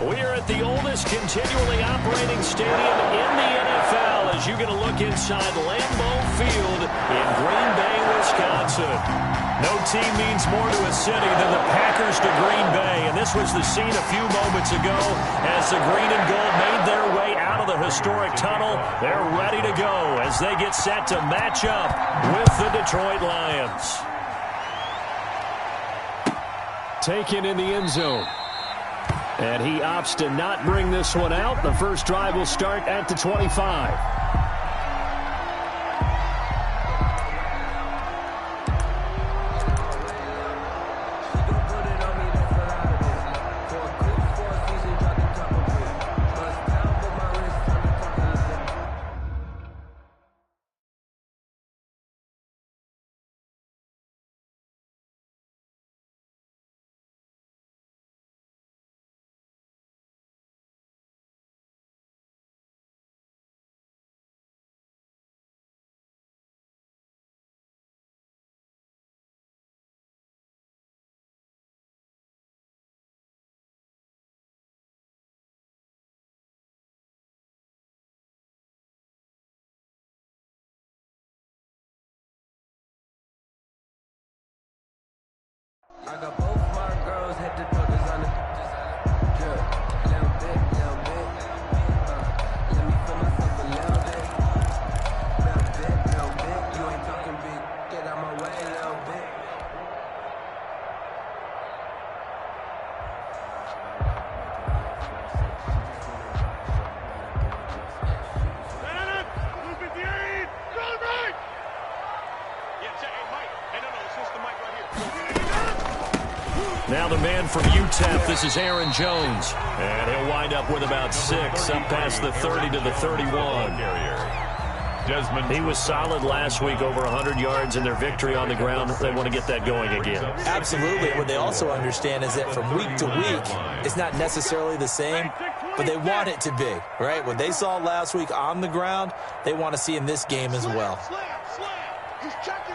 We're at the oldest continually operating stadium in the NFL as you get a look inside Lambeau Field in Green Bay, Wisconsin. No team means more to a city than the Packers to Green Bay, and this was the scene a few moments ago as the green and gold made their way out of the historic tunnel. They're ready to go as they get set to match up with the Detroit Lions. Taken in the end zone. And he opts to not bring this one out. The first drive will start at the 25. I got both my girls head to toe designer. Yeah, little bit. Let me feel myself a little bit. You ain't talking big. Get out my way a little bit. Now the man from UTEP, this is Aaron Jones. And he'll wind up with about 6, up past the 30 to the 31. He was solid last week, over 100 yards in their victory on the ground. They want to get that going again. Absolutely. What they also understand is that from week to week, it's not necessarily the same, but they want it to be, right? What they saw last week on the ground, they want to see in this game as well. He's checking.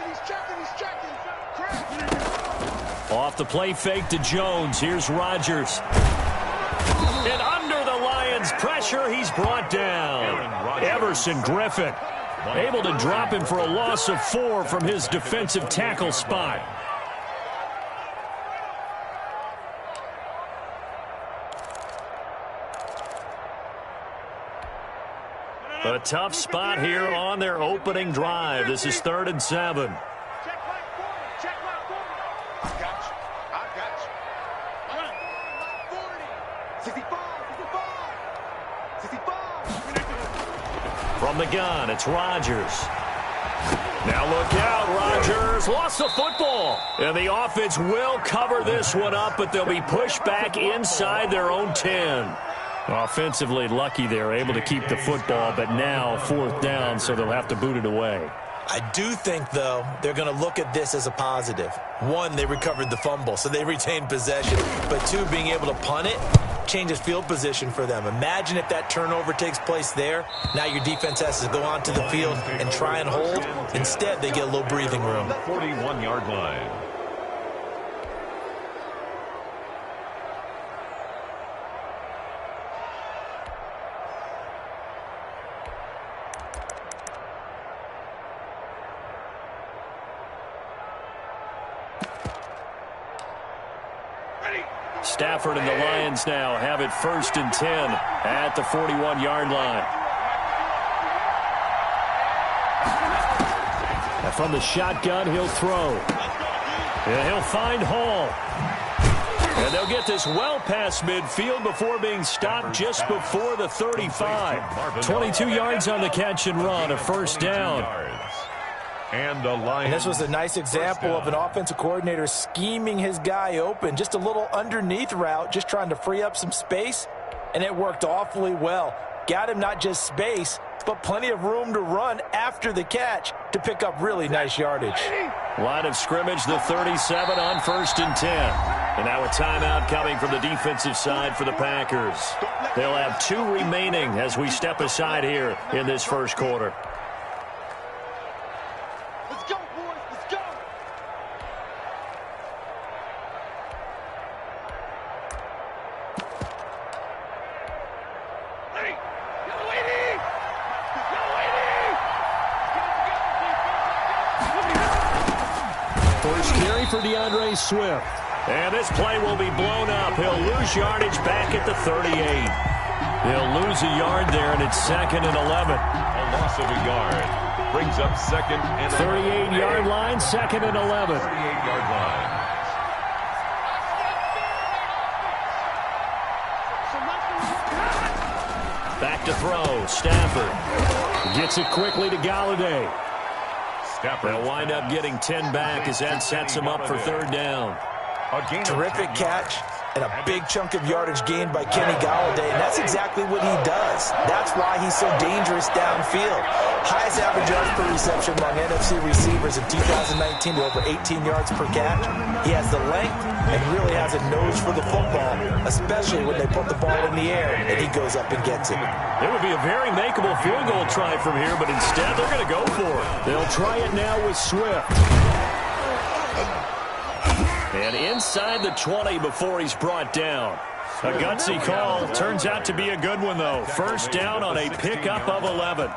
Off the play fake to Jones. Here's Rodgers. And under the Lions' pressure, he's brought down. Everson Griffin able to drop him for a loss of 4 from his defensive tackle spot. A tough spot here on their opening drive. This is 3rd and 7. From the gun, it's Rodgers. Now look out, Rodgers lost the football. And the offense will cover this one up, but they'll be pushed back inside their own 10. Offensively lucky they're able to keep the football, but now 4th down, so they'll have to boot it away. I do think, though, they're going to look at this as a positive. 1, they recovered the fumble, so they retained possession. But 2, being able to punt it changes field position for them. Imagine if that turnover takes place there. Now your defense has to go onto the field and try and hold. Instead, they get a little breathing room. 41-yard line. Stafford and the Lions now have it 1st and 10 at the 41-yard line. And from the shotgun, he'll throw. And he'll find Hall. And they'll get this well past midfield before being stopped just before the 35. 22 yards on the catch and run, a 1st down. And this was a nice example of an offensive coordinator scheming his guy open. Just a little underneath route, just trying to free up some space, and it worked awfully well. Got him not just space, but plenty of room to run after the catch to pick up really nice yardage. Line of scrimmage, the 37 on 1st and 10. And now a timeout coming from the defensive side for the Packers. They'll have 2 remaining as we step aside here in this first quarter. carry for DeAndre Swift. And this play will be blown up. He'll lose yardage back at the 38. He'll lose a yard there, and it's 2nd and 11. A loss of a yard. Brings up 2nd and 38-yard line, 2nd and 11. 38-yard line. Back to throw. Stafford gets it quickly to Galladay. They'll wind up getting 10 back as that sets him up for 3rd down. Terrific catch and a big chunk of yardage gained by Kenny Galladay, and that's exactly what he does. That's why he's so dangerous downfield. Highest average yards per reception among NFC receivers in 2019 to over 18 yards per catch. He has the length and really has a nose for the football, especially when they put the ball in the air and he goes up and gets it. It would be a very makeable field goal try from here, but instead they're going to go for it. They'll try it now with Swift. And inside the 20 before he's brought down. A gutsy call. Turns out to be a good one, though. 1st down on a pickup of 11.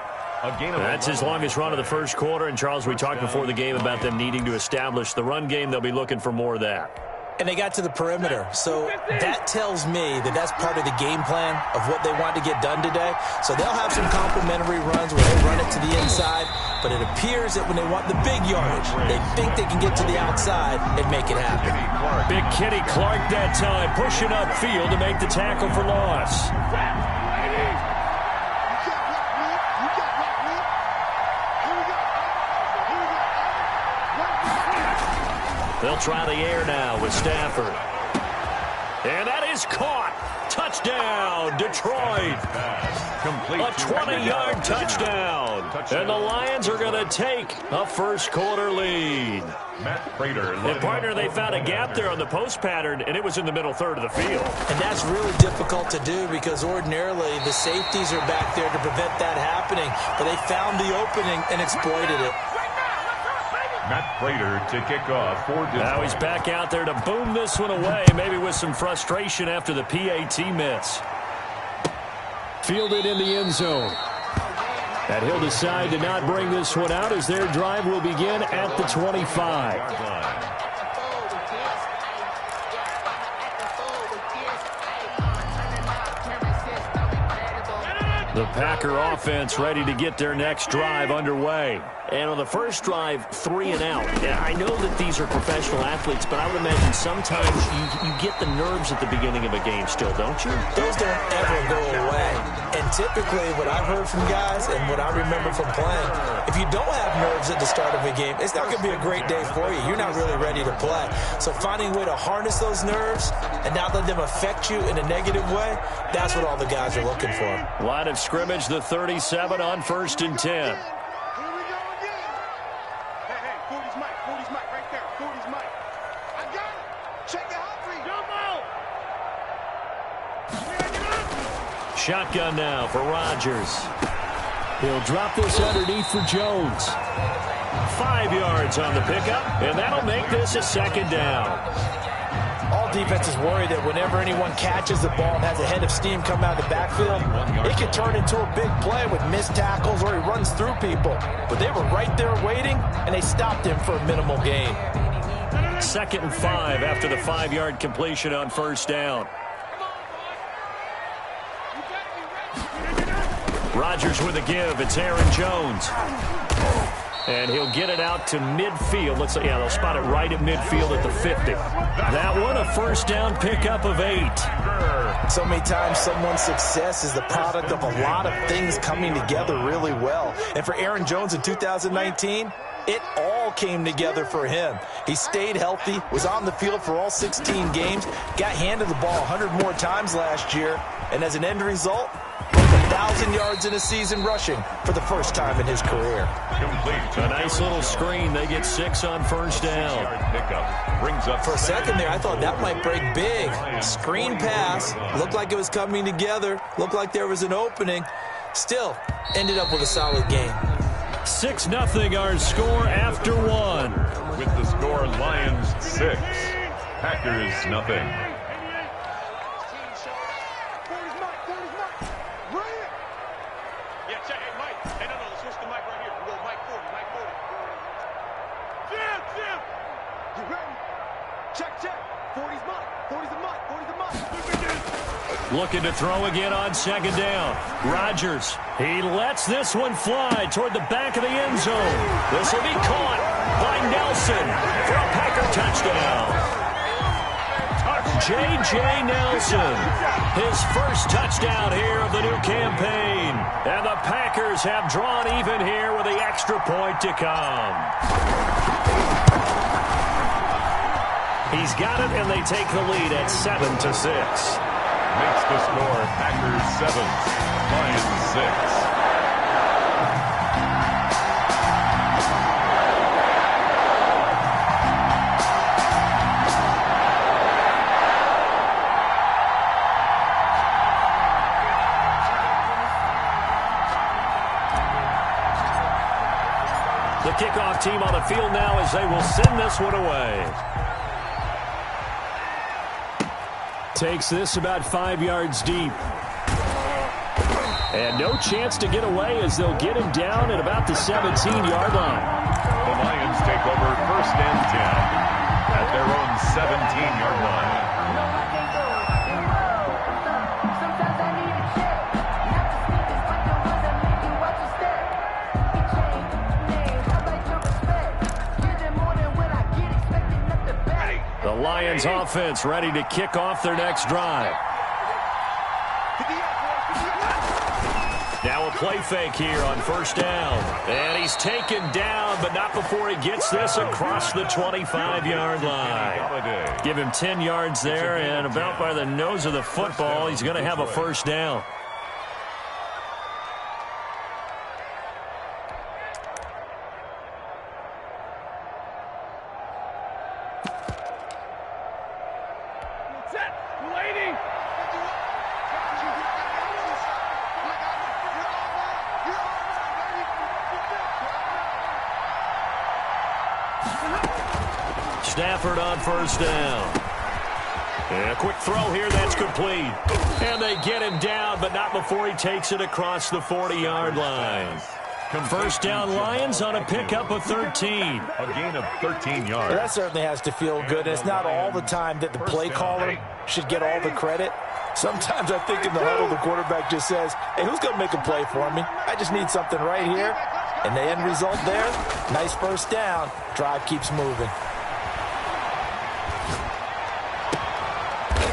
That's his longest run of the 1st quarter. And, Charles, we talked before the game about them needing to establish the run game. They'll be looking for more of that. And they got to the perimeter. So that tells me that that's part of the game plan of what they want to get done today. So they'll have some complimentary runs where they run it to the inside. But it appears that when they want the big yardage, they think they can get to the outside and make it happen. Big Kenny Clark that time, pushing upfield to make the tackle for loss. They'll try the air now with Stafford. And that is caught. Touchdown, Detroit. A 20-yard touchdown. And the Lions are going to take a 1st quarter lead. Matt Prater. And, partner, they found a gap there on the post pattern, and it was in the middle 3rd of the field. And that's really difficult to do because ordinarily the safeties are back there to prevent that happening. But they found the opening and exploited it. Matt Prater to kick off for Detroit. Now he's back out there to boom this one away, maybe with some frustration after the PAT miss. Fielded in the end zone. And he'll decide to not bring this one out as their drive will begin at the 25. The Packer offense ready to get their next drive underway. And on the first drive, 3 and out. I know that these are professional athletes, but I would imagine sometimes you get the nerves at the beginning of a game still, don't you? Those don't ever go away. And typically what I've heard from guys and what I remember from playing, if you don't have nerves at the start of a game, it's not going to be a great day for you. You're not really ready to play. So finding a way to harness those nerves and not let them affect you in a negative way, that's what all the guys are looking for. Line of scrimmage, the 37 on 1st and 10. Shotgun now for Rodgers. He'll drop this underneath for Jones. 5 yards on the pickup, and that'll make this a 2nd down. All defenses worry that whenever anyone catches the ball and has a head of steam come out of the backfield, it can turn into a big play with missed tackles or he runs through people. But they were right there waiting, and they stopped him for a minimal gain. 2nd and 5 after the 5-yard completion on 1st down. Rodgers with a give. It's Aaron Jones. And he'll get it out to midfield. Looks like, they'll spot it right at midfield at the 50. That one, a 1st down pickup of 8. So many times someone's success is the product of a lot of things coming together really well. And for Aaron Jones in 2019, it all came together for him. He stayed healthy, was on the field for all 16 games, got handed the ball 100 more times last year, and as an end result, 1,000 yards in a season rushing for the first time in his career. A nice little screen. They get 6 on 1st down. For a second there, I thought that might break big. Screen pass. Looked like it was coming together. Looked like there was an opening. Still, ended up with a solid game. 6-0 our score after 1. With the score, Lions 6, Packers nothing. Jim! You ready? Looking to throw again on second down. Rodgers, he lets this one fly toward the back of the end zone. This will be caught by Nelson for a Packer touchdown. J.J. Nelson, his first touchdown here of the new campaign. And the Packers have drawn even here with the extra point to come. He's got it, and they take the lead at 7-6. Makes the score Packers 7, Lions 6. The kickoff team on the field now as they will send this one away. Takes this about 5 yards deep. And no chance to get away as they'll get him down at about the 17-yard line. The Lions take over 1st and 10 at their own 17-yard line. The Lions offense ready to kick off their next drive. Now a play fake here on 1st down. And he's taken down, but not before he gets this across the 25-yard line. Give him 10 yards there, and about by the nose of the football, he's going to have a 1st down. Stafford on 1st down. And a quick throw here, that's complete. And they get him down, but not before he takes it across the 40-yard line. 1st down Lions on a pickup of 13. A gain of 13 yards. That certainly has to feel good. It's not all the time that the play caller should get all the credit. Sometimes I think in the huddle, the quarterback just says, hey, who's going to make a play for me? I just need something right here. And the end result there, nice 1st down. Drive keeps moving.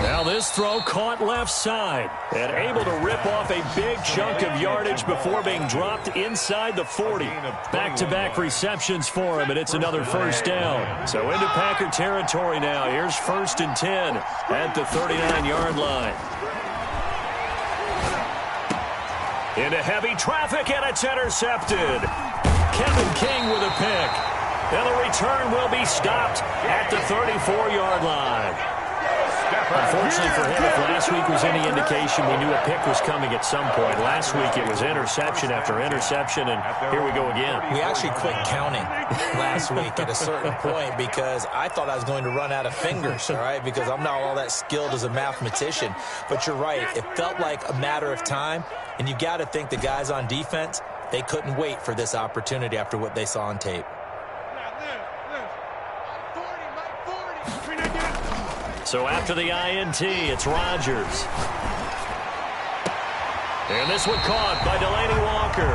Now this throw caught left side and able to rip off a big chunk of yardage before being dropped inside the 40. Back-to-back receptions for him, and it's another 1st down. So into Packer territory now. Here's 1st and 10 at the 39-yard line. Into heavy traffic, and it's intercepted. Kevin King with a pick. And the return will be stopped at the 34-yard line. Unfortunately for him, if last week was any indication, we knew a pick was coming at some point. Last week it was interception after interception, and here we go again. We actually quit counting last week at a certain point because I thought I was going to run out of fingers, all right, because I'm not all that skilled as a mathematician. But you're right. It felt like a matter of time, and you got to think the guys on defense, they couldn't wait for this opportunity after what they saw on tape. So after the INT, it's Rodgers. And this one caught by Delaney Walker.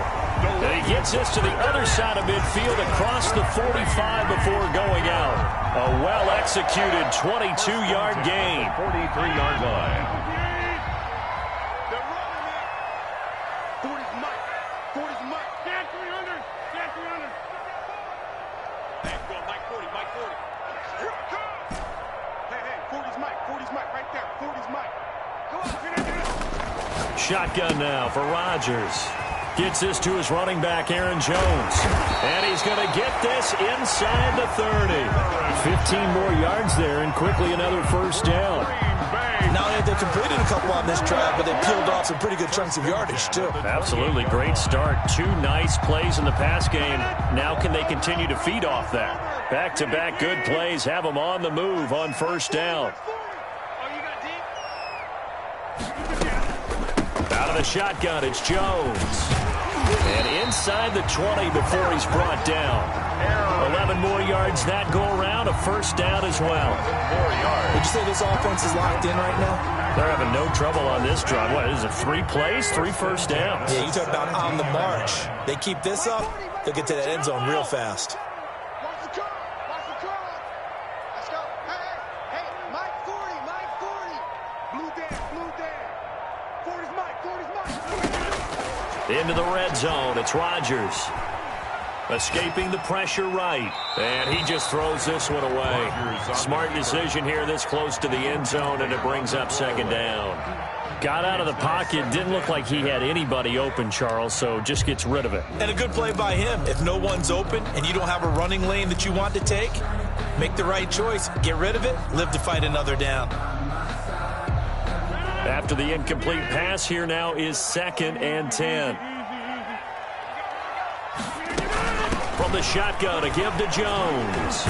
And he gets this to the other side of midfield across the 45 before going out. A well-executed 22-yard gain. 43-yard line. 40's Mike. 40's Mike. Stand 300. Stand 300. Hey, go Mike 40. Mike 40. Here it comes. Hey, 40's Mike. 40's Mike right there. 40's Mike. Come on. Shotgun now for Rodgers. Gets this to his running back, Aaron Jones. And he's going to get this inside the 30. 15 more yards there, and quickly another 1st down. Not only have they completed a couple on this drive, but they peeled off some pretty good chunks of yardage, too. Absolutely. Great start. 2 nice plays in the pass game. Now can they continue to feed off that? Back-to-back good plays have them on the move on 1st down. Out of the shotgun, it's Jones. And inside the 20 before he's brought down. 11 more yards that go around, a 1st down as well. 4 yards. Would you say this offense is locked in right now? They're having no trouble on this drive. What is it, 3 plays, 3 first downs? Yeah, you talk about on the march. They keep this up, they'll get to that end zone real fast. Watch the curve. Watch the curve. Let's go. Hey, Mike 40, Mike 40. Blue Dan. 40's Mike. Into the red zone. It's Rodgers. Escaping the pressure right. And he just throws this one away. Smart decision here this close to the end zone, and it brings up second down. Got out of the pocket. Didn't look like he had anybody open, Charles, so just gets rid of it. And a good play by him. If no one's open and you don't have a running lane that you want to take, make the right choice. Get rid of it. Live to fight another down. After the incomplete pass, here now is 2nd and 10. From the shotgun, a give to Jones.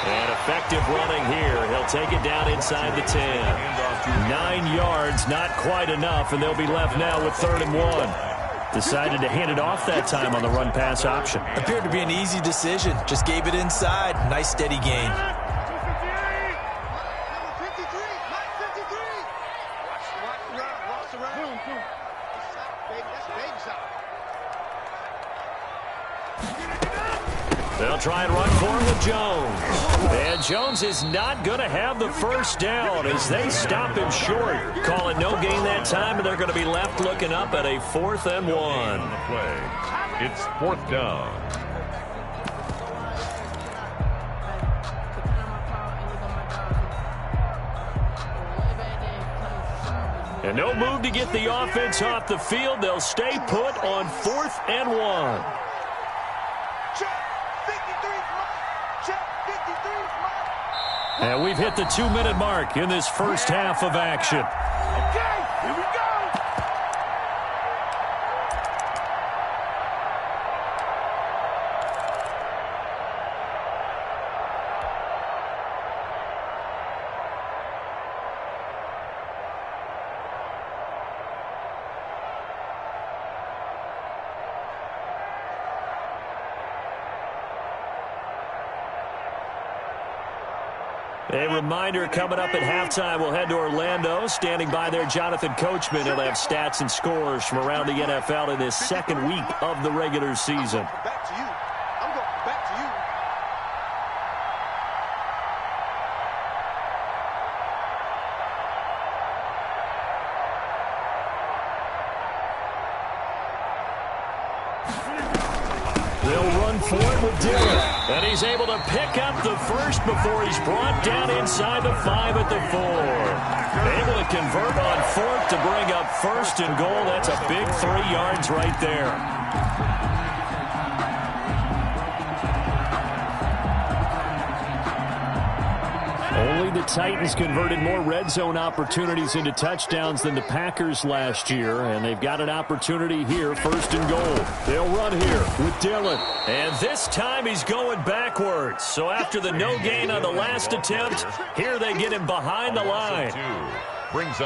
And effective running here. He'll take it down inside the 10. 9 yards, not quite enough, and they'll be left now with 3rd and 1. Decided to hand it off that time on the run-pass option. Appeared to be an easy decision. Just gave it inside. Nice steady gain. They'll try and run for it with Jones. And Jones is not going to have the first down as they stop him short. Call it no gain that time, and they're going to be left looking up at a 4th and 1. It's 4th down. And no move to get the offense off the field. They'll stay put on 4th and 1. And we've hit the 2-minute mark in this first half of action. Okay, here we go. A reminder, coming up at halftime, we'll head to Orlando. Standing by there, Jonathan Coachman. He'll have stats and scores from around the NFL in this 2nd week of the regular season. Back to you. I'm going back to you. They'll run for it with Dillon. And he's able to pick up the first before he's brought down inside the 5 at the 4. Able to convert on 4th to bring up 1st and goal. That's a big 3 yards right there. Only the Titans converted more red zone opportunities into touchdowns than the Packers last year, and they've got an opportunity here, 1st and goal. They'll run here with Dillon, and this time he's going backwards. So after the no gain on the last attempt, here they get him behind the line.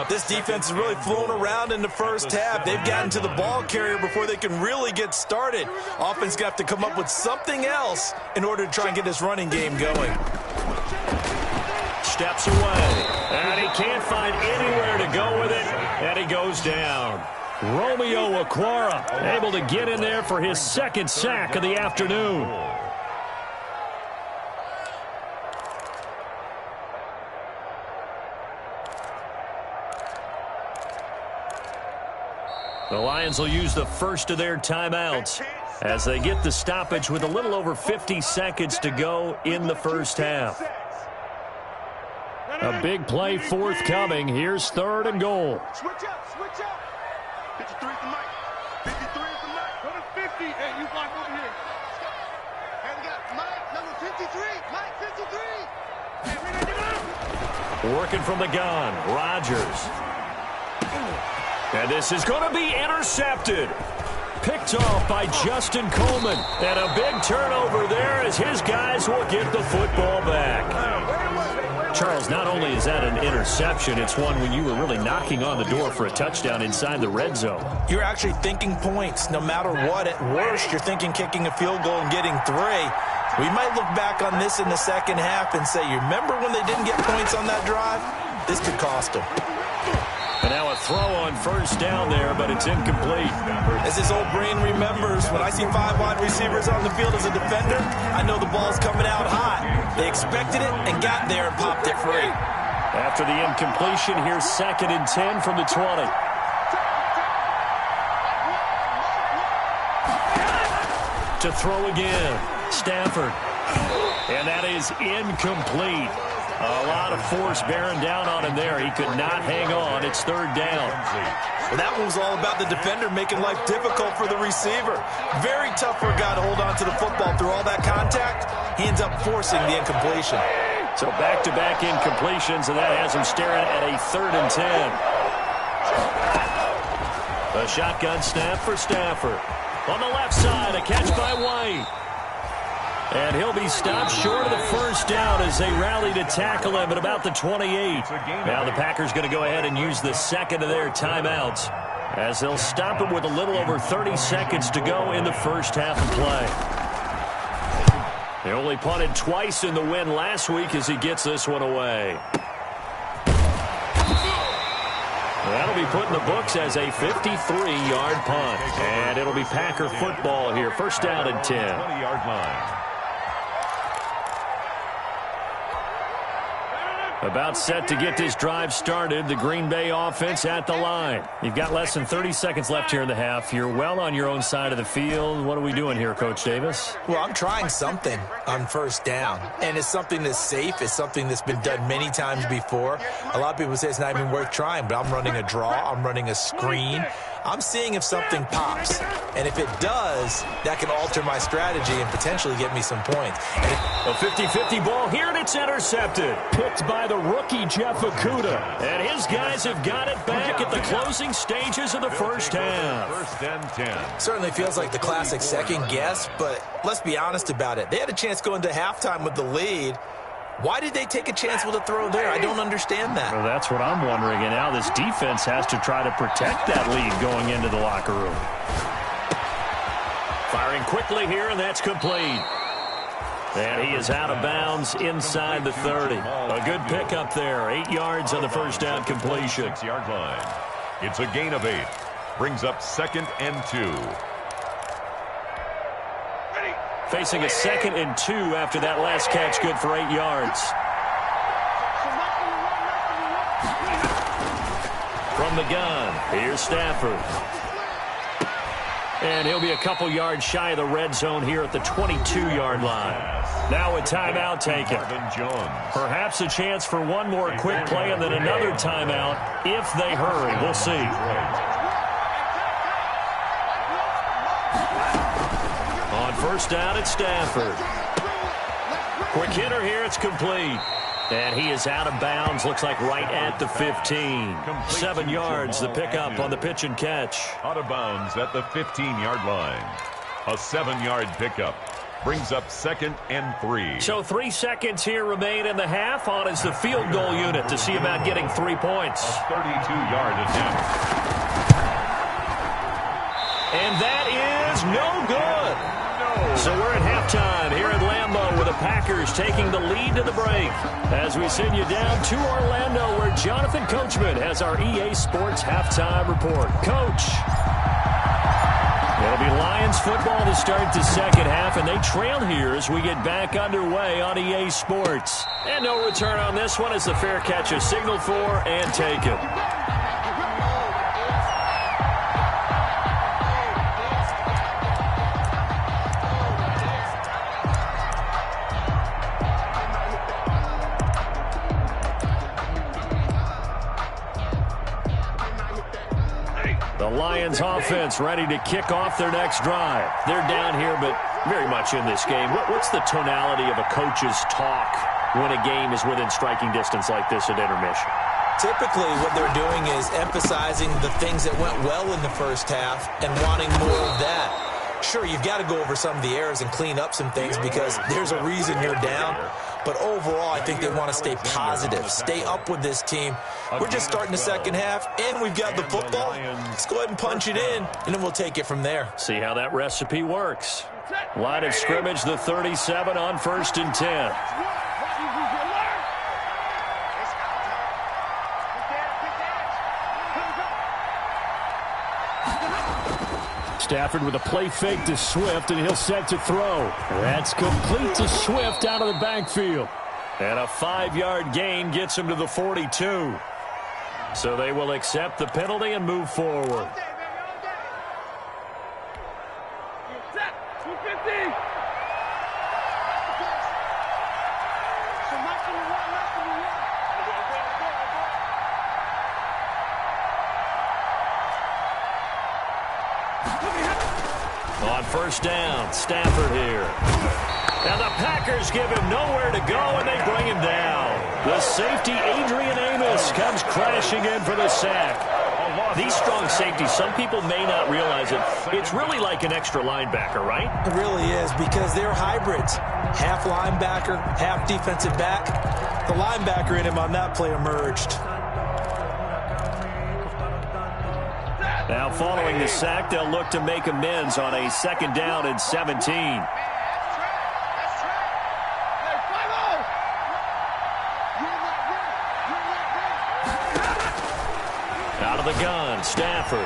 This defense is really flown around in the first half. They've gotten to the ball carrier before they can really get started. Offense got to come up with something else in order to try and get this running game going. Steps away, and he can't find anywhere to go with it, and he goes down. Romeo Okwara able to get in there for his 2nd sack of the afternoon. The Lions will use the first of their timeouts as they get the stoppage with a little over 50 seconds to go in the first half. A big play forthcoming. Here's 3rd and goal. Switch up. 53 is the mic. 53 is the mic. Go to 50. Hey, you block over here. Hey, we got Mike, number 53. Mike, 53. Hey, we gotta get up. Working from the gun, Rodgers. And this is going to be intercepted. Picked off by Justin Coleman. And a big turnover there as his guys will get the football back. Charles, not only is that an interception, it's one when you were really knocking on the door for a touchdown inside the red zone. You're actually thinking points no matter what. At worst, you're thinking kicking a field goal and getting 3. We might look back on this in the second half and say, you remember when they didn't get points on that drive? This could cost them. throw on first down there, but it's incomplete. As his old brain remembers, when I see 5 wide receivers on the field as a defender, I know the ball's coming out hot. They expected it and got there and popped it free. After the incompletion, here's 2nd and 10 from the 20. To throw again, Stafford. And that is incomplete. A lot of force bearing down on him there. He could not hang on. It's 3rd down. Well, that one was all about the defender making life difficult for the receiver. Very tough for a guy to hold on to the football through all that contact. He ends up forcing the incompletion. So back-to-back incompletions, and that has him staring at a 3rd and 10. A shotgun snap for Stafford. On the left side, a catch by White. And he'll be stopped short of the first down as they rally to tackle him at about the 28. Now the Packers going to go ahead and use the 2nd of their timeouts as they'll stop him with a little over 30 seconds to go in the first half of play. They only punted twice in the win last week as he gets this one away. That'll be put in the books as a 53-yard punt. And it'll be Packer football here. First down and 10. 20-yard line. About set to get this drive started. The Green Bay offense at the line. You've got less than 30 seconds left here in the half. You're well on your own side of the field. What are we doing here, Coach Davis? Well, I'm trying something on first down, and it's something that's safe. It's something that's been done many times before. A lot of people say it's not even worth trying, but I'm running a draw. I'm running a screen. I'm seeing if something pops, and if it does, that can alter my strategy and potentially get me some points. A 50-50 ball here, and it's intercepted. Picked by the rookie Jeff Okudah. And his guys have got it back at the closing stages of the first half. 1st and 10. Certainly feels like the classic second guess, but let's be honest about it. They had a chance going to halftime with the lead. Why did they take a chance with a throw there? I don't understand that. Well, that's what I'm wondering. And now this defense has to try to protect that lead going into the locker room. Firing quickly here, and that's complete. And he is out of bounds inside the 30. A good pickup there. 8 yards on the first down completion. 6-yard line. It's a gain of 8. Brings up 2nd and 2. Facing a 2nd and 2 after that last catch, good for 8 yards. From the gun, here's Stafford. And he'll be a couple yards shy of the red zone here at the 22-yard line. Now a timeout taken. Perhaps a chance for one more quick play and then another timeout if they hurry. We'll see. On first down, it's Stafford. Quick hitter here, it's complete. And he is out of bounds, looks like right at the 15. 7 yards, the pickup on the pitch and catch. Out of bounds at the 15-yard line. A 7-yard pickup. Brings up 2nd and 3. So 3 seconds here remain in the half. On is the field goal unit to see about getting 3 points. A 32-yard attempt. And that is no good. So we're at halftime here at Lambeau with the Packers taking the lead to the break. As we send you down to Orlando where Jonathan Coachman has our EA Sports halftime report. Coach. It'll be Lions football to start the second half, and they trail here as we get back underway on EA Sports. And no return on this one as the fair catch is signaled for and taken. The Lions offense ready to kick off their next drive. They're down here, but very much in this game. What's the tonality of a coach's talk when a game is within striking distance like this at intermission? Typically, what they're doing is emphasizing the things that went well in the first half and wanting more of that. Sure, you've got to go over some of the errors and clean up some things because there's a reason you're down. But overall, I think they want to stay positive, stay up with this team. We're just starting the second half, and we've got the football. Let's go ahead and punch it in, and then we'll take it from there. See how that recipe works. Line of scrimmage, the 37 on 1st and 10. Stafford with a play fake to Swift, and he'll set to throw. That's complete to Swift out of the backfield. And a 5-yard gain gets him to the 42. So they will accept the penalty and move forward. On first down, Stafford here. And the Packers give him nowhere to go, and they bring him down. The safety, Adrian Amos, comes crashing in for the sack. These strong safeties, some people may not realize it. It's really like an extra linebacker, right? It really is, because they're hybrids. Half linebacker, half defensive back. The linebacker in him on that play emerged. Now following the sack, they'll look to make amends on a 2nd down and 17. Out of the gun, Stafford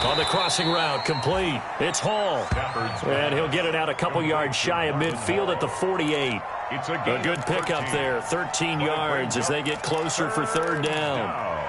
on the crossing route, complete. It's Hall, and he'll get it out a couple yards shy of midfield at the 48. It's a good pickup there, 13 yards as they get closer for 3rd down.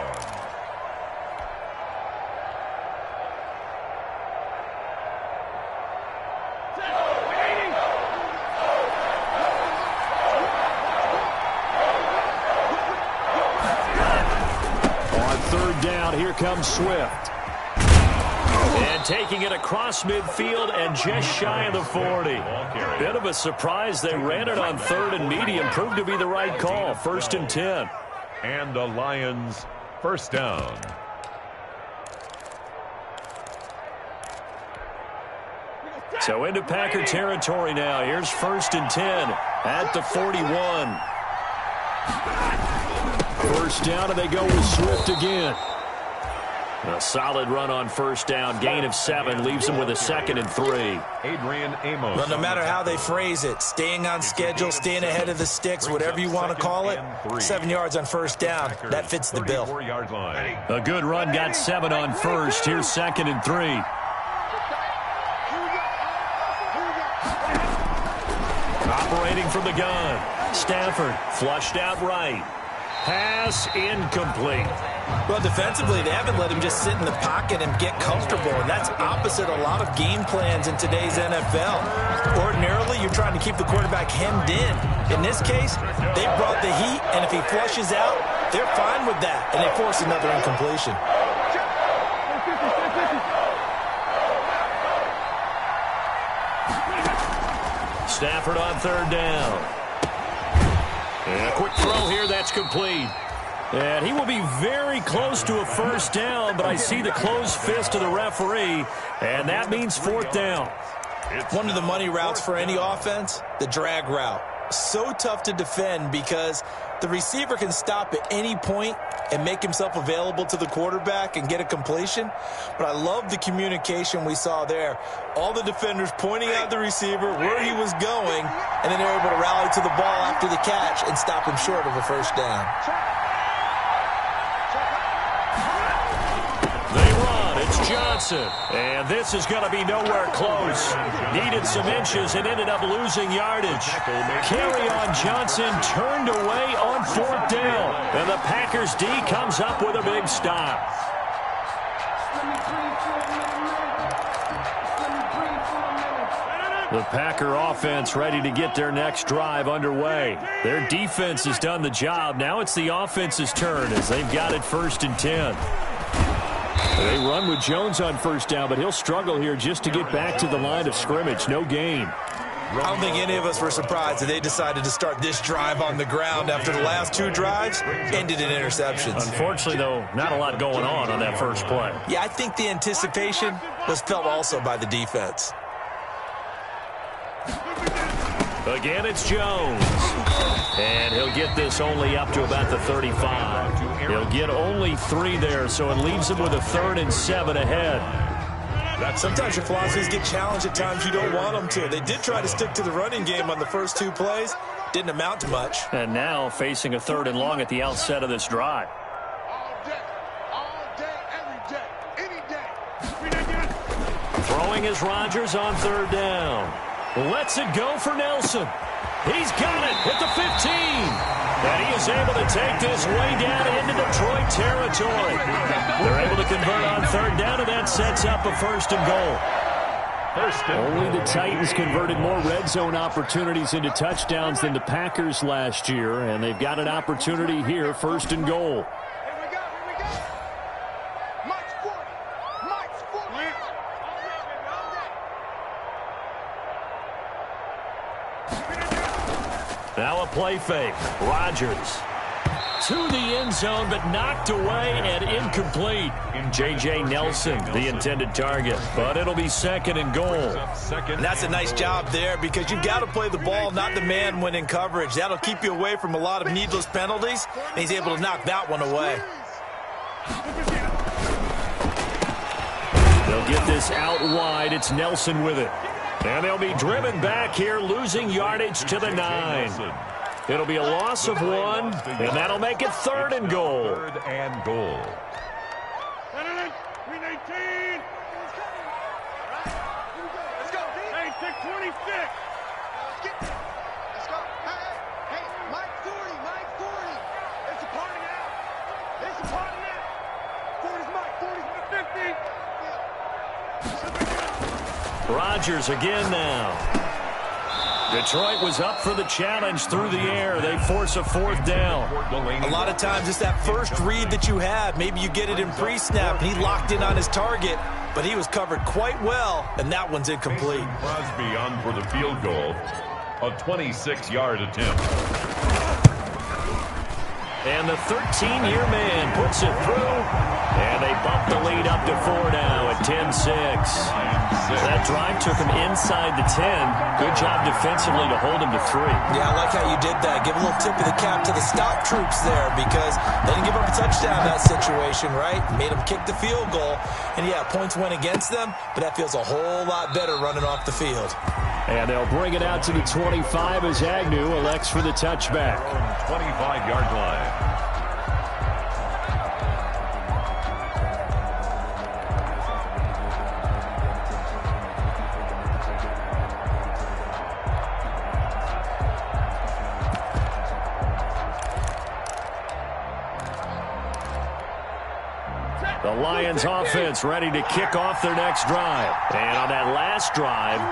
Here comes Swift. And taking it across midfield and just shy of the 40. Bit of a surprise. They ran it on 3rd and medium. Proved to be the right call. 1st and 10. And the Lions, 1st down. So into Packer territory now. Here's 1st and 10 at the 41. 1st down, and they go with Swift again. A solid run on 1st down. Gain of 7 leaves them with a 2nd and 3. Adrian Amos. Well, no matter how they phrase it, staying on schedule, staying ahead of the sticks, whatever you want to call it, 7 yards on 1st down. That fits the bill. A good run got 7 on 1st. Here's 2nd and 3. Operating from the gun. Stafford flushed out right. Pass incomplete. Well, defensively, they haven't let him just sit in the pocket and get comfortable, and that's opposite a lot of game plans in today's NFL. Ordinarily, you're trying to keep the quarterback hemmed in. In this case, they brought the heat, and if he flushes out, they're fine with that, and they force another incompletion. Stafford on 3rd down. And a quick throw here, that's complete. And he will be very close to a 1st down, but I see the closed fist of the referee, and that means 4th down. One of the money routes for any offense, the drag route. So tough to defend because the receiver can stop at any point and make himself available to the quarterback and get a completion. But I love the communication we saw there. All the defenders pointing out the receiver, where he was going, and then they're able to rally to the ball after the catch and stop him short of a 1st down. Johnson, and this is going to be nowhere close. Needed some inches and ended up losing yardage. Carry on Johnson turned away on 4th down, and the Packers D comes up with a big stop. The Packer offense ready to get their next drive underway. Their defense has done the job. Now it's the offense's turn as they've got it 1st and 10. They run with Jones on 1st down, but he'll struggle here just to get back to the line of scrimmage. No gain. I don't think any of us were surprised that they decided to start this drive on the ground after the last 2 drives ended in interceptions. Unfortunately, though, not a lot going on that first play. Yeah, I think the anticipation was felt also by the defense. Again, it's Jones. And he'll get this only up to about the 35. He'll get only 3 there, so it leaves him with a 3rd and 7 ahead. Sometimes your philosophies get challenged at times you don't want them to. They did try to stick to the running game on the first 2 plays. Didn't amount to much. And now facing a 3rd and long at the outset of this drive. All day, every day, any day. Throwing is Rodgers on third down. Lets it go for Nelson. He's got it at the 15. And he is able to take this way down into Detroit territory. They're able to convert on third down, and that sets up a first and goal. Only the Titans converted more red zone opportunities into touchdowns than the Packers last year, and they've got an opportunity here, first and goal. Now a play fake. Rodgers to the end zone, but knocked away and incomplete. J.J. Nelson, the intended target, but it'll be second and goal. And that's a nice job there because you've got to play the ball, not the man when in coverage. That'll keep you away from a lot of needless penalties, and he's able to knock that one away. They'll get this out wide. It's Nelson with it. And they'll be driven back here, losing yardage to the 9. It'll be a loss of 1, and that'll make it third and goal. Third and goal. Let's go. Hey, 626. Let's go. Hey, Mike 40, Mike 40. It's a party now. It's a party now. 40's Mike, 40's 50. Rodgers again now. Detroit was up for the challenge through the air. They force a fourth down. A lot of times it's that first read that you have. Maybe you get it in pre-snap, and he locked in on his target, but he was covered quite well, and that one's incomplete. Crosby on for the field goal. A 26-yard attempt. And the 13-year man puts it through, and they bump the lead up to 4 now at 10-6. That drive took him inside the 10. Good job defensively to hold him to 3. Yeah, I like how you did that. Give a little tip of the cap to the stop troops there because they didn't give up a touchdown in that situation, right? Made them kick the field goal. And, yeah, points went against them, but that feels a whole lot better running off the field. And they'll bring it out to the 25 as Agnew elects for the touchback. 25-yard line. The Lions offense ready to kick off their next drive. And on that last drive,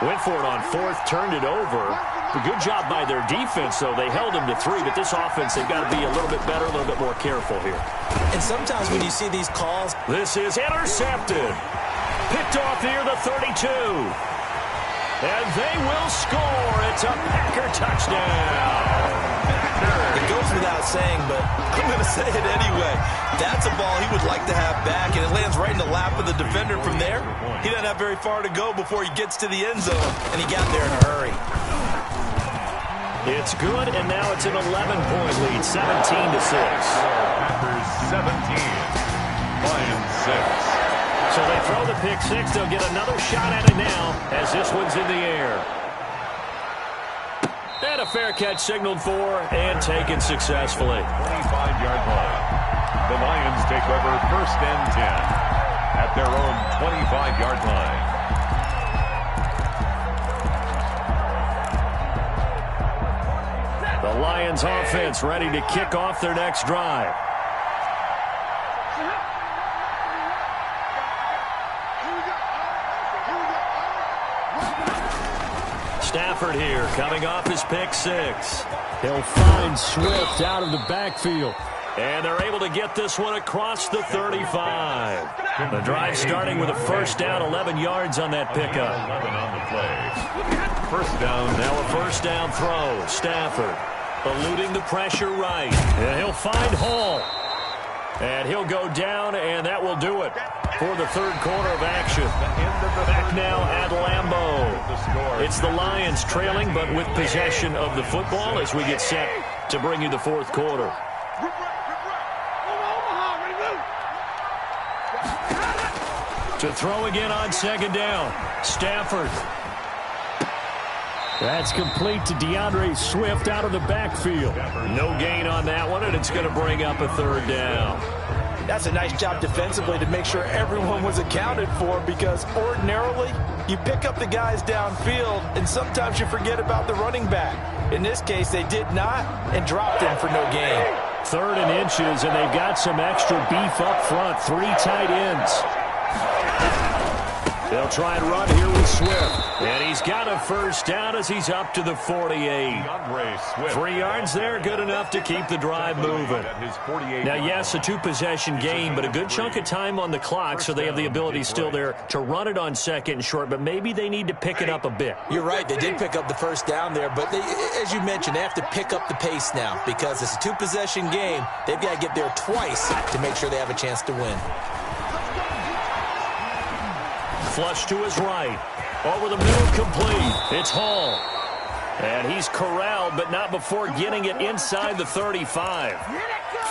went for it on fourth, turned it over. A good job by their defense, though. They held him to 3, but this offense, they've got to be a little bit better, a little bit more careful here. And sometimes when you see these calls, this is intercepted. Picked off near the 32. And they will score. It's a Packer touchdown. It goes without saying, but I'm going to say it anyway. That's a ball he would like to have back, and it lands right in the lap of the defender from there. He doesn't have very far to go before he gets to the end zone, and he got there in a hurry. It's good, and now it's an 11-point lead, 17-6. Packers 17, Lions 6. So they throw the pick 6. They'll get another shot at it now as this one's in the air. And a fair catch signaled for and taken successfully. 25-yard line. The Lions take over first and 10 at their own 25-yard line. The Lions offense ready to kick off their next drive. Stafford here, coming off his pick 6. He'll find Swift out of the backfield. And they're able to get this one across the 35. The drive starting with a first down, 11 yards on that pickup. 11 on the play. First down. Now a first down throw. Stafford eluding the pressure right. And he'll find Hall. And he'll go down, and that will do it for the third quarter of action. Back now at Lambeau. It's the Lions trailing, but with possession of the football as we get set to bring you the fourth quarter. To throw again on second down. Stafford. That's complete to DeAndre Swift out of the backfield. No gain on that one, and it's going to bring up a third down. That's a nice job defensively to make sure everyone was accounted for, because ordinarily you pick up the guys downfield and sometimes you forget about the running back. In this case, they did not and dropped him for no gain. 3rd and inches, and they've got some extra beef up front. 3 tight ends. They'll try and run here with Swift. And he's got a first down as he's up to the 48. 3 yards there, good enough to keep the drive moving. Now, yes, a 2-possession game, but a good chunk of time on the clock, so they have the ability still there to run it on 2nd and short, but maybe they need to pick it up a bit. You're right, they did pick up the first down there, but as you mentioned, they have to pick up the pace now because it's a 2-possession game. They've got to get there twice to make sure they have a chance to win. Flush to his right. Over the middle, complete. It's Hall. And he's corralled, but not before getting it inside the 35.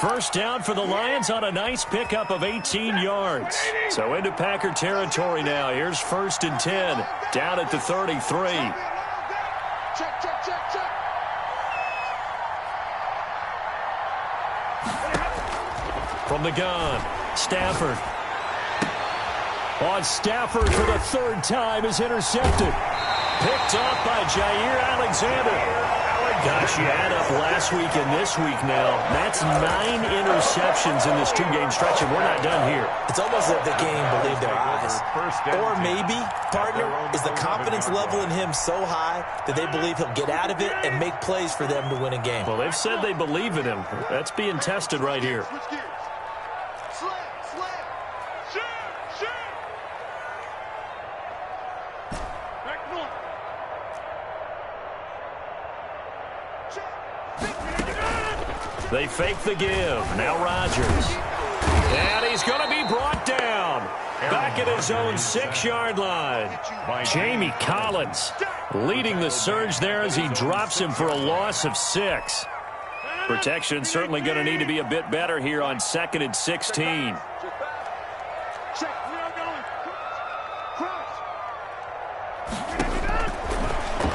First down for the Lions on a nice pickup of 18 yards. So into Packer territory now. Here's 1st and 10. Down at the 33. Check, check, check, check. From the gun, Stafford. On Stafford for the 3rd time is intercepted. Picked off by Jair Alexander. Gosh, you add up last week and this week now. That's 9 interceptions in this 2-game stretch, and we're not done here. It's almost as if the game believed their eyes. Or maybe, partner, is the confidence level in him so high that they believe he'll get out of it and make plays for them to win a game. Well, they've said they believe in him. That's being tested right here. They fake the give. Now Rodgers. And he's going to be brought down. Back at his own 6-yard line. Jamie Collins leading the surge there as he drops him for a loss of 6. Protection certainly going to need to be a bit better here on 2nd and 16.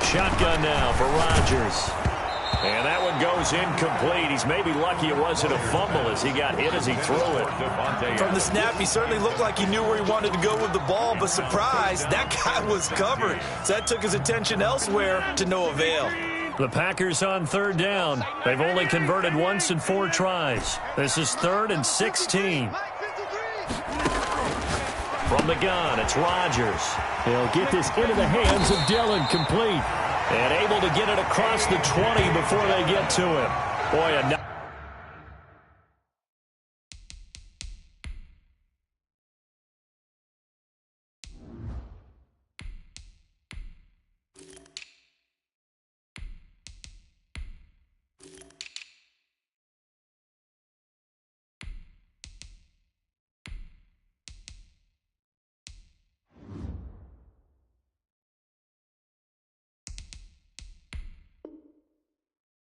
Shotgun now for Rodgers. And that one goes incomplete. He's maybe lucky it wasn't a fumble as he got hit as he threw it. From the snap, he certainly looked like he knew where he wanted to go with the ball, but surprise, that guy was covered. So that took his attention elsewhere to no avail. The Packers on 3rd down. They've only converted once in 4 tries. This is 3rd and 16. From the gun, it's Rodgers. He'll get this into the hands of Dillon, complete. And able to get it across the 20 before they get to him. Boy, a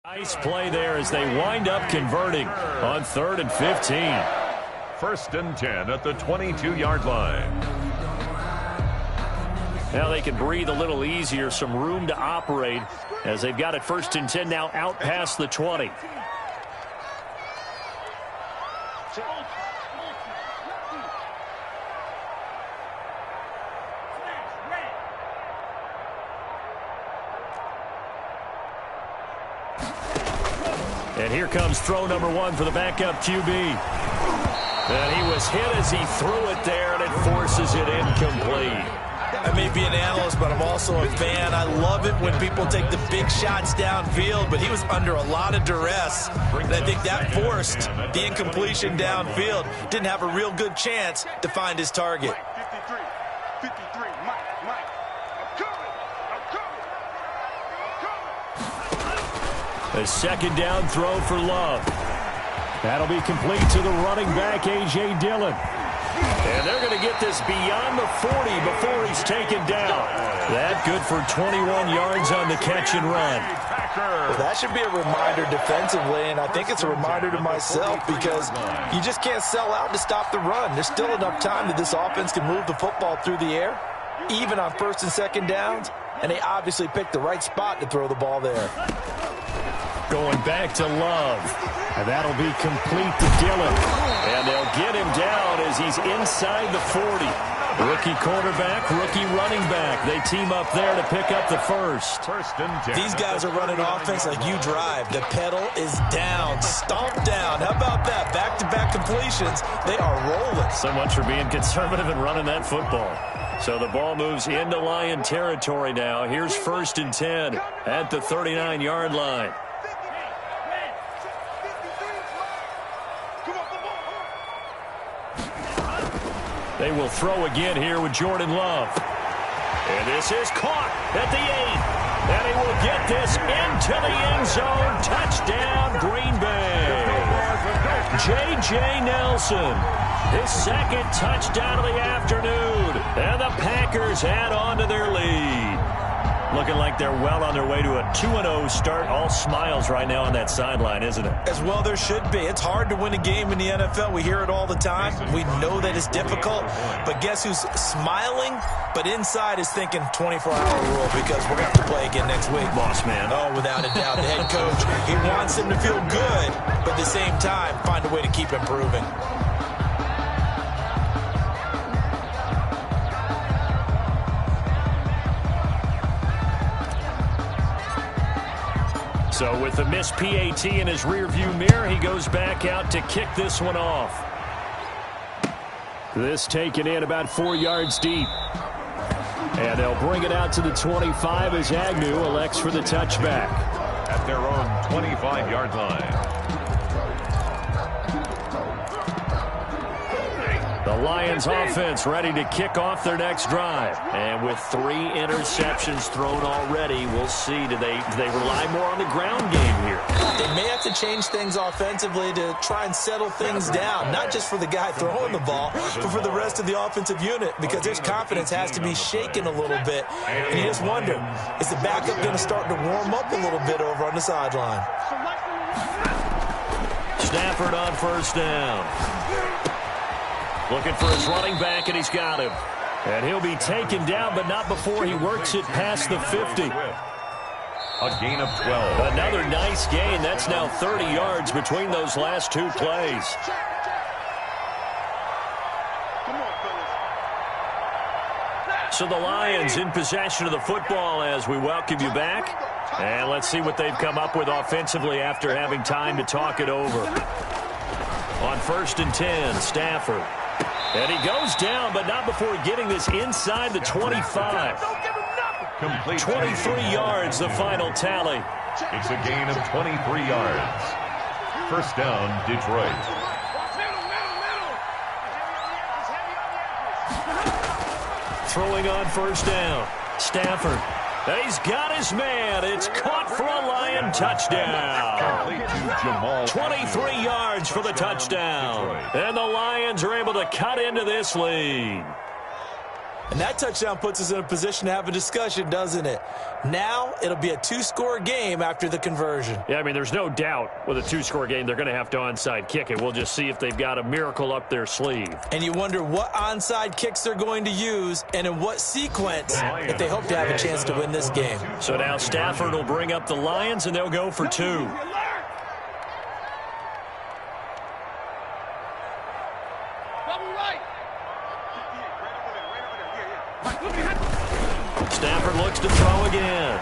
nice play there as they wind up converting on 3rd and 15. 1st and 10 at the 22-yard line. Now they can breathe a little easier, some room to operate as they've got it 1st and 10 now out past the 20. And here comes throw number 1 for the backup QB. And he was hit as he threw it there, and it forces it incomplete. I may be an analyst, but I'm also a fan. I love it when people take the big shots downfield, but he was under a lot of duress. And I think that forced the incompletion downfield. Didn't have a real good chance to find his target. 53, Mike, I'm coming. A 2nd down throw for Love. That'll be complete to the running back, A.J. Dillon. And they're going to get this beyond the 40 before he's taken down. That good for 21 yards on the catch and run. Well, that should be a reminder defensively, and I think it's a reminder to myself because you just can't sell out to stop the run. There's still enough time that this offense can move the football through the air, even on 1st and 2nd downs, and they obviously picked the right spot to throw the ball there. Going back to Love. And that'll be complete to Dillon. And they'll get him down as he's inside the 40. Rookie quarterback, rookie running back. They team up there to pick up the first. First and 10. These guys are running offense like you drive. The pedal is down, stomped down. How about that? Back-to-back completions. They are rolling. So much for being conservative and running that football. So the ball moves into Lion territory now. Here's first and 10 at the 39-yard line. They will throw again here with Jordan Love. And this is caught at the 8. And he will get this into the end zone. Touchdown, Green Bay. J.J. Nelson, his second touchdown of the afternoon. And the Packers add on to their lead. Looking like they're well on their way to a 2-0 start. All smiles right now on that sideline, isn't it? As well there should be. It's hard to win a game in the NFL. We hear it all the time. We know that it's difficult. But guess who's smiling? But inside is thinking 24-hour rule because we're going to have to play again next week. Boss man. Oh, without a doubt. The head coach, he wants him to feel good, but at the same time, find a way to keep improving. So with the missed PAT in his rearview mirror, he goes back out to kick this one off. This taken in about 4 yards deep. And they'll bring it out to the 25 as Agnew elects for the touchback. At their own 25-yard line. The Lions offense ready to kick off their next drive. And with 3 interceptions thrown already, we'll see. Do they rely more on the ground game here? They may have to change things offensively to try and settle things down, not just for the guy throwing the ball, but for the rest of the offensive unit, because his confidence has to be shaken a little bit. And you just wonder, is the backup going to start to warm up a little bit over on the sideline? Stafford on first down. Looking for his running back, and he's got him. And he'll be taken down, but not before he works it past the 50. A gain of 12. Another nice gain. That's now 30 yards between those last 2 plays. So the Lions in possession of the football as we welcome you back. And let's see what they've come up with offensively after having time to talk it over. On first and 10, Stafford. And he goes down, but not before getting this inside the 25. Complete. 23 yards, the final tally. It's a gain of 23 yards. First down, Detroit. Throwing on first down. Stafford. And he's got his man. It's caught for a Lion touchdown. 23 yards for the touchdown. And the Lions are able to cut into this lead. And that touchdown puts us in a position to have a discussion, doesn't it? Now it'll be a 2-score game after the conversion. Yeah, I mean, there's no doubt with a 2-score game they're going to have to onside kick it. We'll just see if they've got a miracle up their sleeve. And you wonder what onside kicks they're going to use and in what sequence if they hope to have a chance to win this game. So now Stafford will bring up the Lions, and they'll go for 2. Stafford looks to throw again.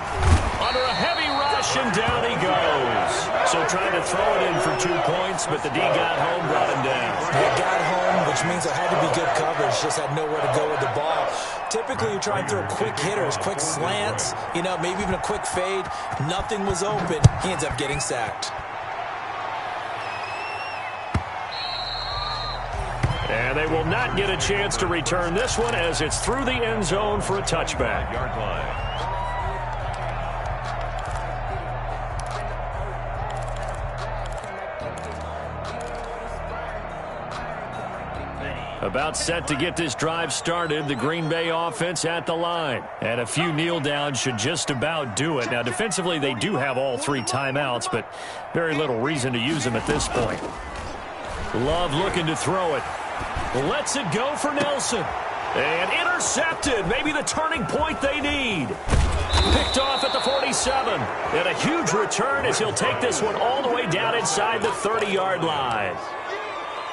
Under a heavy rush, and down he goes. So trying to throw it in for 2 points, but the D got home, brought him down. They got home, which means there had to be good coverage, just had nowhere to go with the ball. Typically, you try and throw quick hitters, quick slants, maybe even a quick fade. Nothing was open. He ends up getting sacked. And they will not get a chance to return this one as it's through the end zone for a touchback. Yard line. About set to get this drive started, the Green Bay offense at the line. And a few kneel downs should just about do it. Now, defensively, they do have all 3 timeouts, but very little reason to use them at this point. Love looking to throw it. Lets it go for Nelson. And intercepted. Maybe the turning point they need. Picked off at the 47. And a huge return as he'll take this one all the way down inside the 30-yard line.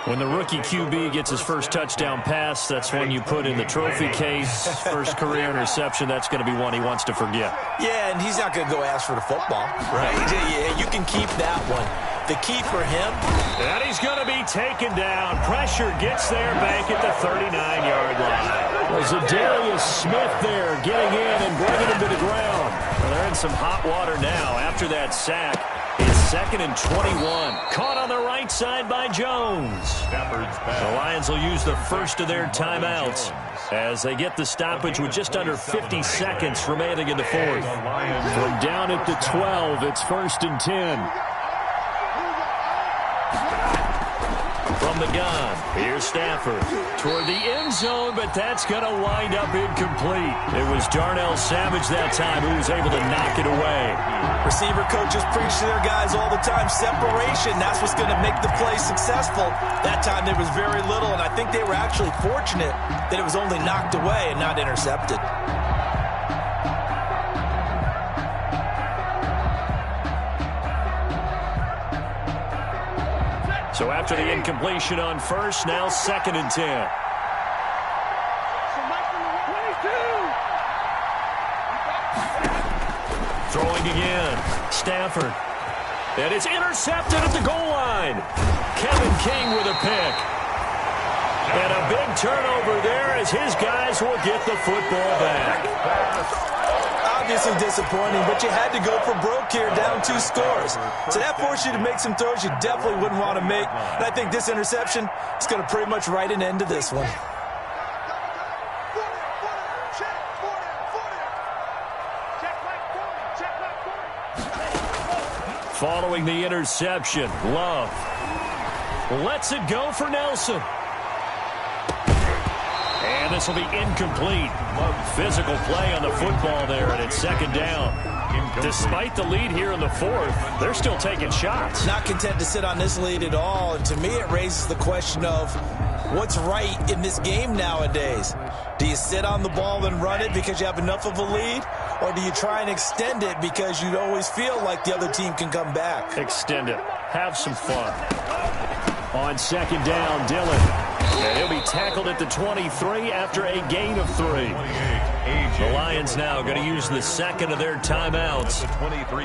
When the rookie QB gets his first touchdown pass, that's one you put in the trophy case. First career interception, that's going to be one he wants to forget. Yeah, and he's not going to go ask for the football. Right. Yeah, you can keep that one. The key for him. And he's going to be taken down. Pressure gets there back at the 39-yard line. Was Darius Smith there getting in and bringing him to the ground. Well, they're in some hot water now after that sack. It's 2nd and 21. Caught on the right side by Jones. The Lions will use the first of their timeouts as they get the stoppage with just under 50 seconds remaining in the fourth. From down at the 12, it's 1st and 10. From the gun, here's Stafford toward the end zone, but that's going to wind up incomplete. It was Darnell Savage that time who was able to knock it away. Receiver coaches preach to their guys all the time. Separation, that's what's going to make the play successful. That time there was very little, and I think they were actually fortunate that it was only knocked away and not intercepted. So after the incompletion on first, now 2nd and 10. Throwing again. Stafford. And it's intercepted at the goal line. Kevin King with a pick. And a big turnover there as his guys will get the football back. Obviously disappointing, but you had to go for broke here, down 2 scores. So that forced you to make some throws you definitely wouldn't want to make. And I think this interception is going to pretty much write an end to this one. Following the interception, Love lets it go for Nelson. And this will be incomplete. Physical play on the football there, and it's 2nd down. Despite the lead here in the fourth, they're still taking shots. Not content to sit on this lead at all, and to me it raises the question of what's right in this game nowadays. Do you sit on the ball and run it because you have enough of a lead, or do you try and extend it because you always feel like the other team can come back? Extend it. Have some fun. On 2nd down, Dillon. And he'll be tackled at the 23 after a gain of 3. The Lions now going to use the 2nd of their timeouts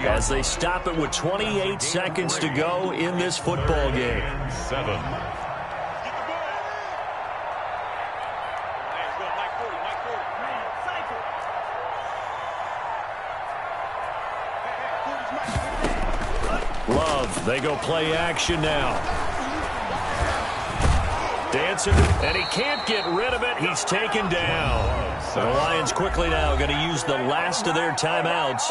as they stop it with 28 seconds to go in this football game. 7. Love, they go play action now. Dancing, and he can't get rid of it. He's taken down. The Lions quickly now going to use the last of their timeouts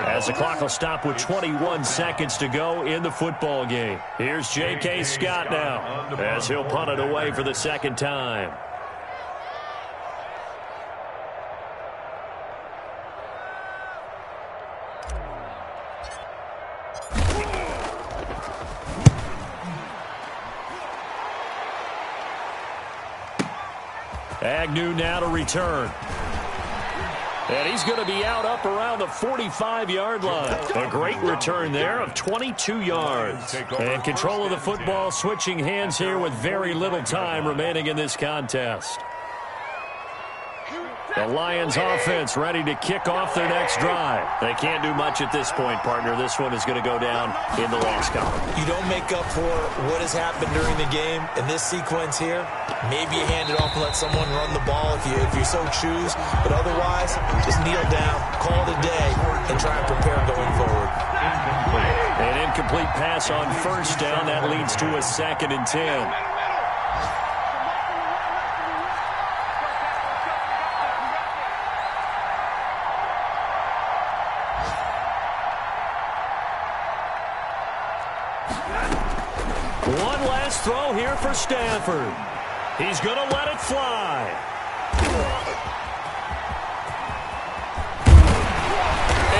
as the clock will stop with 21 seconds to go in the football game. Here's J.K. Scott now as he'll punt it away for the 2nd time. Agnew now to return. And he's going to be out up around the 45-yard line. A great return there of 22 yards. And control of the football switching hands here with very little time remaining in this contest. The Lions offense ready to kick off their next drive. They can't do much at this point, partner. This one is going to go down in the loss column. You don't make up for what has happened during the game. In this sequence here, maybe you hand it off and let someone run the ball if you so choose. But otherwise, just kneel down, call it a day, and try and prepare going forward. An incomplete pass on first down. That leads to a 2nd and 10. One last throw here for Stafford. He's going to let it fly.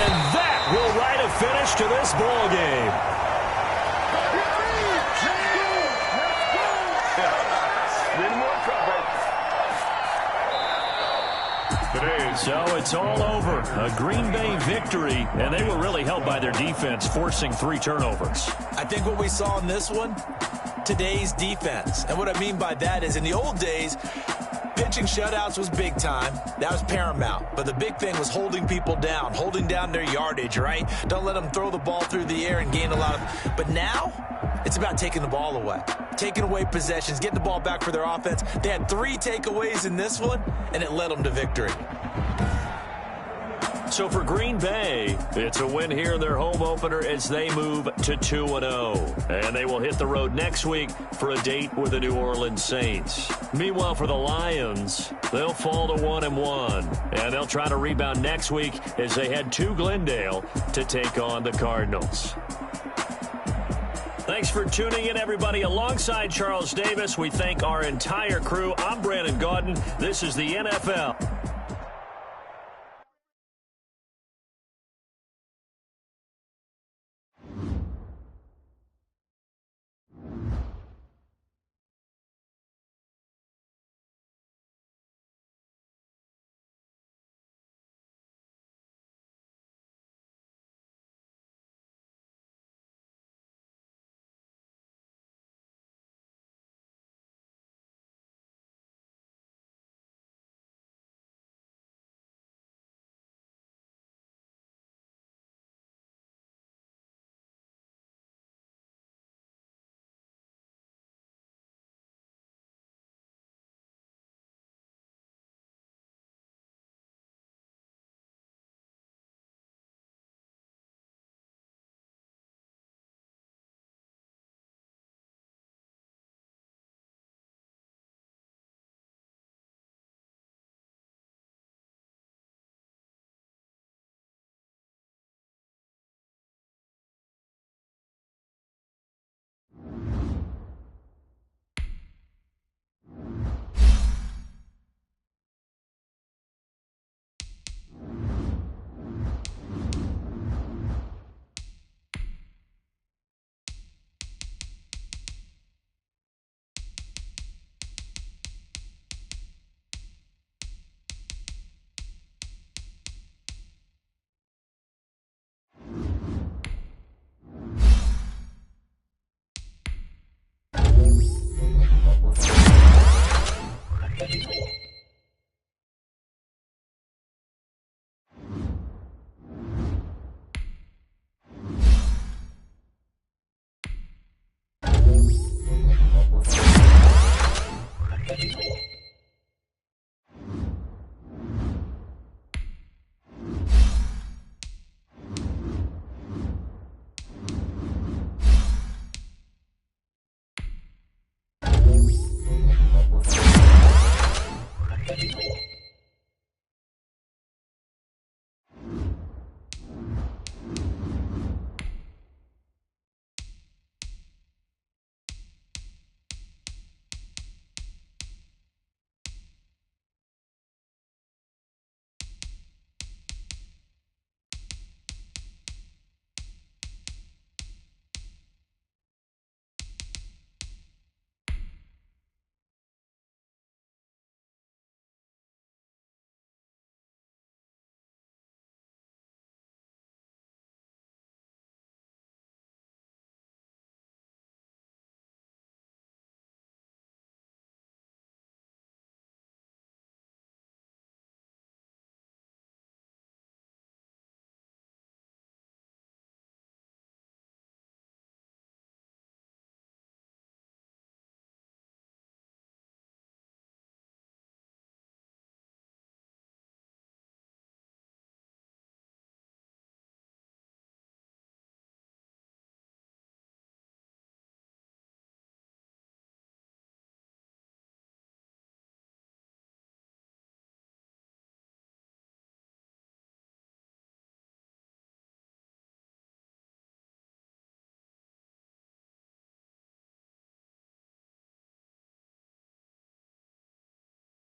And that will write a finish to this ball game. Today. So it's all over. A Green Bay victory, and they were really helped by their defense, forcing 3 turnovers. I think what we saw in this one, today's defense. And what I mean by that is in the old days, pitching shutouts was big time. That was paramount. But the big thing was holding people down, holding down their yardage, right? Don't let them throw the ball through the air and gain a lot of... But now, it's about taking the ball away. Taking away possessions, getting the ball back for their offense. They had 3 takeaways in this one, and it led them to victory. So for Green Bay, it's a win here in their home opener as they move to 2-0. And they will hit the road next week for a date with the New Orleans Saints. Meanwhile, for the Lions, they'll fall to 1-1. And they'll try to rebound next week as they head to Glendale to take on the Cardinals. Thanks for tuning in, everybody. Alongside Charles Davis, we thank our entire crew. I'm Brandon Gaudin. This is the NFL.